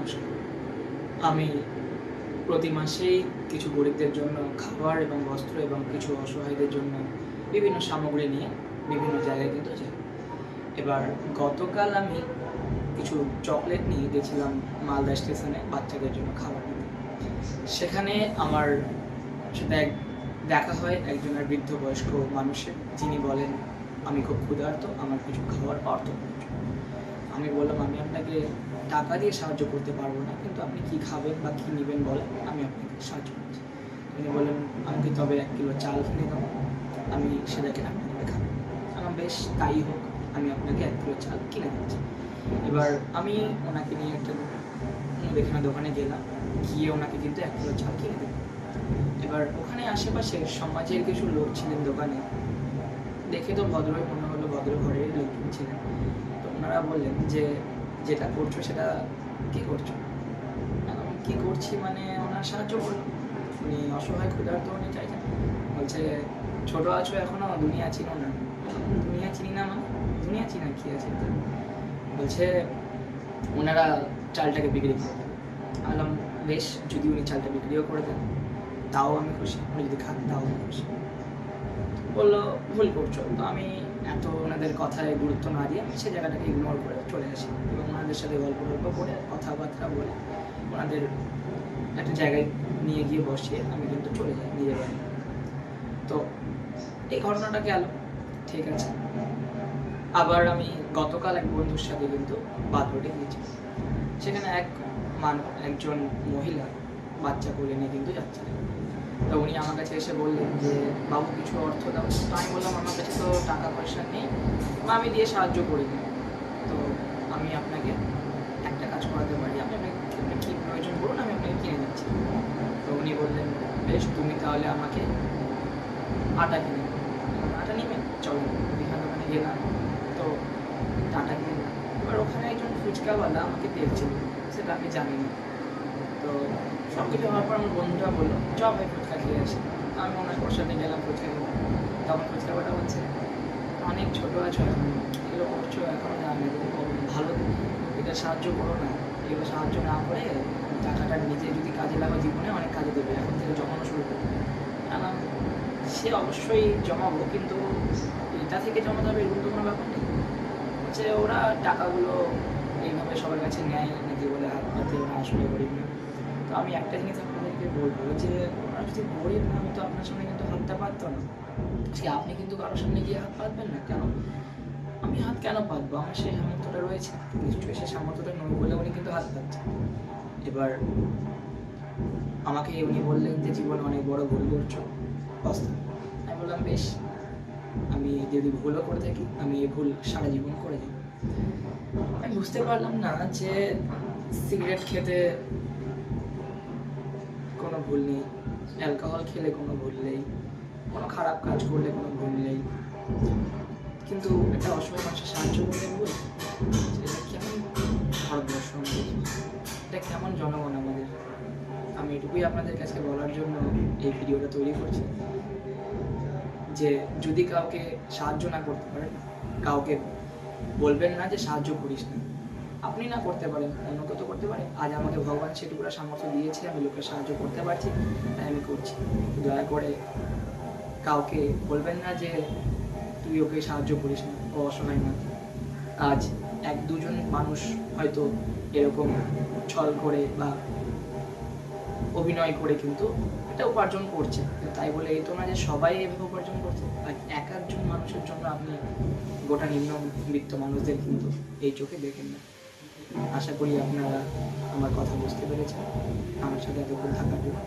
নমস্কার। আমি প্রতি মাসেই কিছু গরিবদের জন্য খাবার এবং বস্ত্র এবং কিছু অসহায়দের জন্য বিভিন্ন সামগ্রী নিয়ে বিভিন্ন জায়গায় কিন্তু যাই। এবার গতকাল আমি কিছু চকলেট নিয়ে গেছিলাম মালদা স্টেশনে বাচ্চাদের জন্য খাবার নিতে। সেখানে আমার সাথে দেখা হয় একজনের বৃদ্ধ বয়স্ক মানুষের, যিনি বলেন, আমি খুব ক্ষুধার্ত, আমার কিছু খাবার অর্থ প্রয়োজন। আমি বললাম, আমি আপনাকে টাকা দিয়ে সাহায্য করতে পারবো না, কিন্তু আপনি কি খাবেন বা কী নেবেন বলেন, আমি আপনাকে সাহায্য করছি। তিনি বললেন, আমাকে তবে 1 কিলো চাল কিনে দাও, আমি সেটাকে রান্না করে খাবো। আমার বেশ তাই হোক, আমি আপনাকে 1 কিলো চাল কিনে দিচ্ছি। এবার আমি ওনাকে নিয়ে একটা মুদিখানা দোকানে গেলাম, গিয়ে ওনাকে কিন্তু 1 কিলো চাল কিনে দিলাম। এবার ওখানে আশেপাশে সমাজের কিছু লোক ছিলেন দোকানে, দেখে তো ভদ্রই মনে হলো, ভদ্র ঘরের লোকজন ছিলেন। তো ওনারা বললেন যে, যেটা করছো সেটা কী করছো? এখন কী করছি মানে ওনার সাহায্য করলাম। উনি অসহায় ক্ষুধার্ত, উনি চাইছেন, বলছে, ছোটো আছো এখনও, দুনিয়া চিনো না। দুনিয়া চিনি না মানে? দুনিয়া চিনা কী আছে? বলছে ওনারা চালটাকে বিক্রি করে দেন। বললাম, বেশ, যদি উনি চালটা বিক্রিও করে দেন তাও আমি খুশি, উনি যদি খান তাও আমি খুশি। বললো, ভুল করছো। তো আমি এত ওনাদের কথায় গুরুত্ব না দিয়ে আমি সে জায়গাটাকে ইগনোর করে চলে আসি এবং ওনাদের সাথে গল্প করে কথাবার্তা বলে ওনাদের একটা জায়গায় নিয়ে গিয়ে বসিয়ে আমি কিন্তু চলে যাই নিজের বাড়ি। তো এই ঘটনাটা গেল, ঠিক আছে। আবার আমি গতকাল এক বন্ধুর সাথে কিন্তু বাথরুমে গিয়েছি। সেখানে একজন মহিলা বাচ্চা কোলে নিয়ে কিন্তু যাচ্ছিলেন। তো উনি আমার কাছে এসে বললেন যে, বাবু কিছু অর্থ দাও। তো আমি বললাম, আমার কাছে তো টাকা পয়সা নেই বা আমি দিয়ে সাহায্য করি না। তো আমি আপনাকে একটা কাজ করাতে পারি, আপনি কী প্রয়োজন বলুন, আমি আপনাকে কিনে দিচ্ছি। তো উনি বললেন, বেশ, তুমি তাহলে আমাকে আটা কিনে দেবে। আটা নেবেন? চলো, মুদিখানা দোকানে গেলাম, তো আটা কিনে দিলাম। এবার ওখানে একজন ফুচকাওয়ালা আমাকে দেখছিল, সেটা আমি জানি না। তো সব কিছু হওয়ার পর আমার বন্ধুটা বললো, চ ভাই ফুচকা খেয়ে আসি। আমি ওর সাথে গেলাম ফুচকা খেতে। তখন ফুচকাওয়ালা বলছে, অনেক ছোটো আছো এখন, এগুলো করছো এখন, আমি ভালো, এটা সাহায্য করো না। এগুলো সাহায্য না করে টাকাটা নিজে যদি কাজে লাগাও, জীবনে অনেক কাজে দেবে, এখন থেকে জমানো শুরু করবে। সে অবশ্যই জমাবো, কিন্তু এটা থেকে জমাতে হবে এরকম তো কোনো ব্যাপার নেই। হচ্ছে ওরা টাকাগুলো এইভাবে সবার কাছে নেয় নাকি বলে হাত পাতে, ওরা আসলে গরিব না। তো আমি একটা জিনিস আপনাদেরকে বলবো যে, ওরা যদি গরিব না হতো আপনার সামনে কিন্তু হাতটা পাততো না। সে আপনি কিন্তু কারোর সামনে গিয়ে হাত পাতবেন না কেন? আমি হাত কেন পাতবো? আমার সেই সামর্থ্যটা রয়েছে, নিশ্চয়ই সেই সামর্থ্যটা নই বলে উনি কিন্তু হাত পাতছেন। এবার আমাকে উনি বললেন যে, জীবনে অনেক বড় ভুল করছো, পস্তাও। আমি বললাম, বেশ, আমি যদি ভুলও করে থাকি, আমি এই ভুল সারা জীবন করে যাব। আমি বুঝতে পারলাম না যে সিগারেট খেতে কোনো ভুল নেই, অ্যালকোহল খেলে কোনো ভুল নেই, কোনো খারাপ কাজ করলে কোনো ভুল নেই, কিন্তু একটা অসহায় মানুষের সাহায্য করলে ভুল। এটা কেমন ভারতবর্ষ আমাদের, এটা কেমন জনগণ আমাদের? আমি এটুকুই আপনাদের কাছে বলার জন্য এই ভিডিওটা তৈরি করছি যে, যদি কাউকে সাহায্য না করতে পারেন, কাউকে বলবেন না যে সাহায্য করিস না। আপনি না করতে পারেন, অন্য কেউ তো করতে পারে। আজ আমাকে ভগবান সেটুকুরা সামর্থ্য দিয়েছে, আমি লোকের সাহায্য করতে পারছি, তাই আমি করছি। দয়া করে কাউকে বলবেন না যে তুই ওকে সাহায্য করিস না, ও অসহায় না। আজ 1-2 জন মানুষ হয়তো এরকম ছল করে বা অভিনয় করে কিন্তু এটা উপার্জন করছে, তাই বলে এই তো না যে সবাই এভাবে উপার্জন করছে। আর একজন মানুষের জন্য আপনি গোটা নিম্নবিত্ত মানুষদের কিন্তু এই চোখে দেখেন না। আশা করি আপনারা আমার কথা বুঝতে পেরেছেন। আমার সাথে এতক্ষণ থাকার জন্য